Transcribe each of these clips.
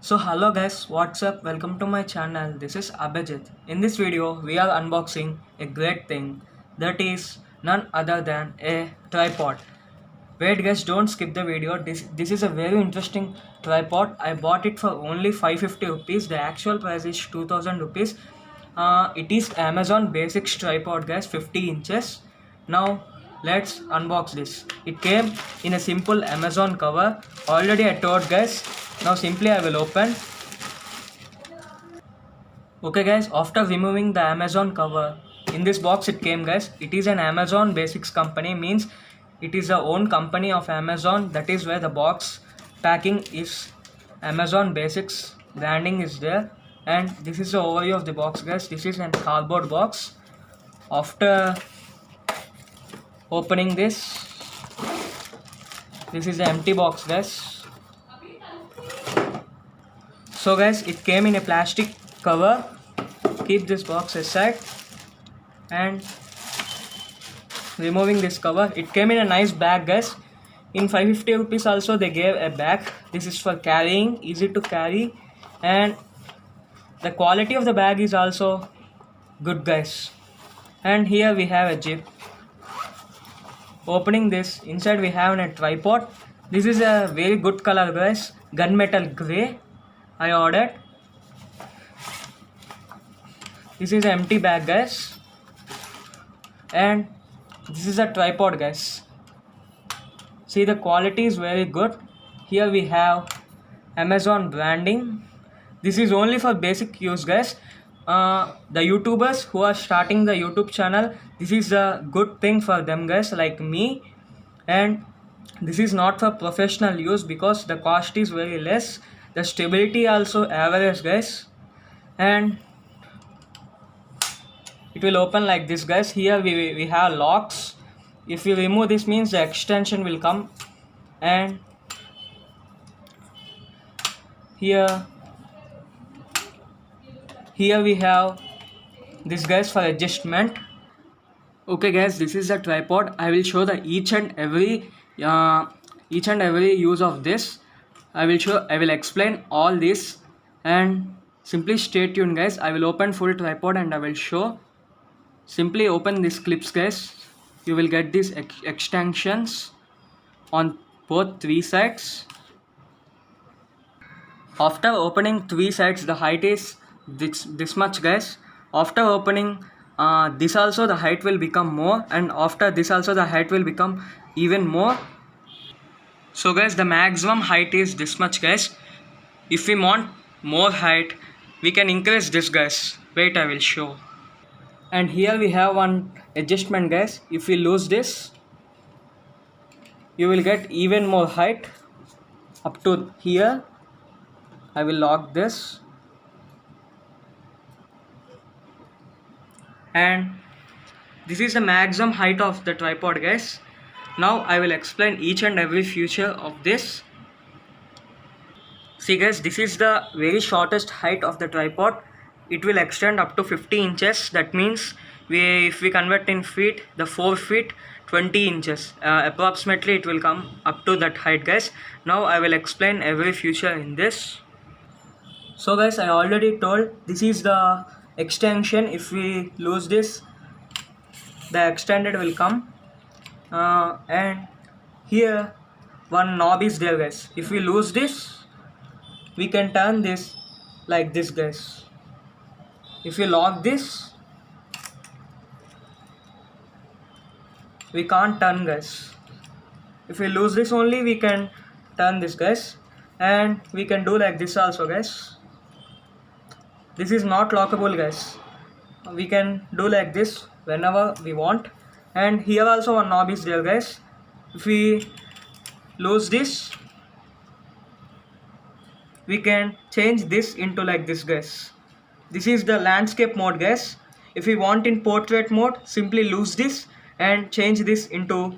So hello guys, what's up? Welcome to my channel. This is Abhijit. In this video, we are unboxing a great thing that is none other than a tripod. Wait guys, don't skip the video. This is a very interesting tripod. I bought it for only 550 rupees. The actual price is 2000 rupees. It is Amazon Basics tripod guys, 50 inches. Now let's unbox this. It came in a simple Amazon cover. Already I told guys. Now simply I will open. Okay guys, after removing the Amazon cover, in this box it came guys. It is an Amazon Basics company, means it is the own company of Amazon. That is where the box packing is Amazon Basics, branding is there. And this is the overview of the box guys. This is a cardboard box. After opening this is the empty box guys. So guys, it came in a plastic cover. Keep this box aside and removing this cover. It came in a nice bag guys. In 550 rupees also they gave a bag. This is for carrying, easy to carry, and the quality of the bag is also good guys. And here we have a zip. Opening this, inside we have a tripod. This is a very good color guys, gunmetal gray. I ordered. This is an empty bag guys, and this is a tripod guys. See, the quality is very good. Here we have Amazon branding. This is only for basic use guys. The YouTubers who are starting the YouTube channel, this is a good thing for them guys, like me. And this is not for professional use because the cost is very less. The stability also average guys, and it will open like this guys. Here we have locks. If you remove this, means the extension will come. And here we have this guys for adjustment. Okay guys, this is the tripod. I will show the each and every use of this. I will explain all this, and simply stay tuned guys. I will open full tripod and I will show. Simply open these clips guys. You will get these extensions on both three sides. After opening three sides, the height is this much guys. After opening this also, the height will become more, and after this also the height will become even more. So guys, the maximum height is this much guys. If we want more height, we can increase this guys. Wait, I will show. And here we have one adjustment guys. If we lose this, you will get even more height up to here. I will lock this, and this is the maximum height of the tripod guys. Now I will explain each and every feature of this. See guys, this is the very shortest height of the tripod. It will extend up to 50 inches. That means if we convert in feet, the 4 feet 20 inches approximately it will come up to that height guys. Now I will explain every feature in this. So guys, I already told this is the extension. If we lose this, the extended will come. And here one knob is there guys. If we lose this, we can turn this like this guys. If we lock this, we can't turn guys. If we lose this only, we can turn this guys, and we can do like this also guys. This is not lockable guys. We can do like this whenever we want. And here also one knob is there guys. If we lose this, we can change this into like this guys. This is the landscape mode guys. If we want in portrait mode, simply lose this and change this into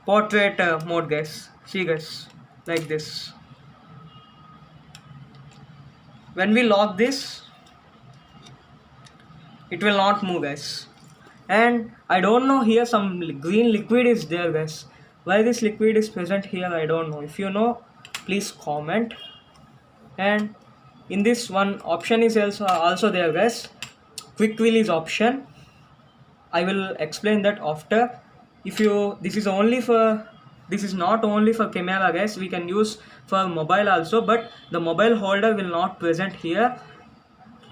portrait mode guys. See guys, like this. When we lock this, it will not move guys. And I don't know, here some green liquid is there guys. Why this liquid is present here, I don't know. If you know, please comment. And in this one option is also there guys, quick release option. I will explain that after. If you this is only for, this is not only for camera guys, we can use for mobile also, but the mobile holder will not present here,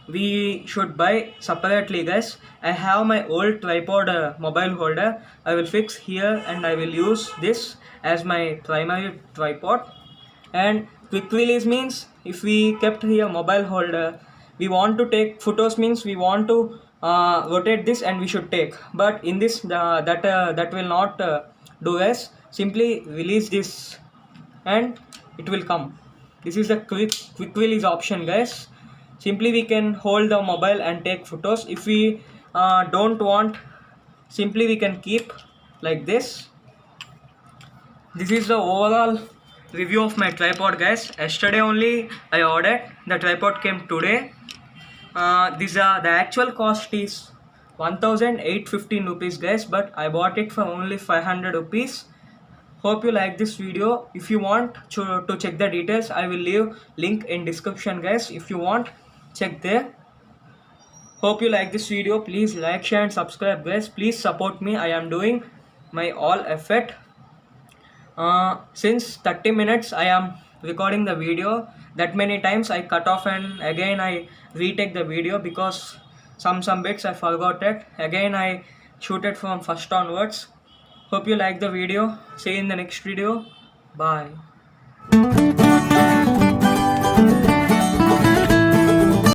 we should buy separately guys. I have my old tripod mobile holder, I will fix here and I will use this as my primary tripod. And quick release means if we kept here mobile holder, we want to take photos means we want to rotate this and we should take, but in this that will not do as, simply release this and it will come. This is the quick release option guys. Simply we can hold the mobile and take photos. If we don't want, simply we can keep like this. This is the overall review of my tripod guys. Yesterday only I ordered, the tripod came today. The actual cost is 1815 rupees guys, but I bought it for only 500 rupees. Hope you like this video. If you want to check the details, I will leave link in description guys. If you want, check there. Hope you like this video. Please like, share and subscribe guys. Please support me. I am doing my all effort. Since 30 minutes I am recording the video, that many times I cut off and again I retake the video because some bits I forgot it. Again I shoot it from first onwards. Hope you like the video. See you in the next video. Bye.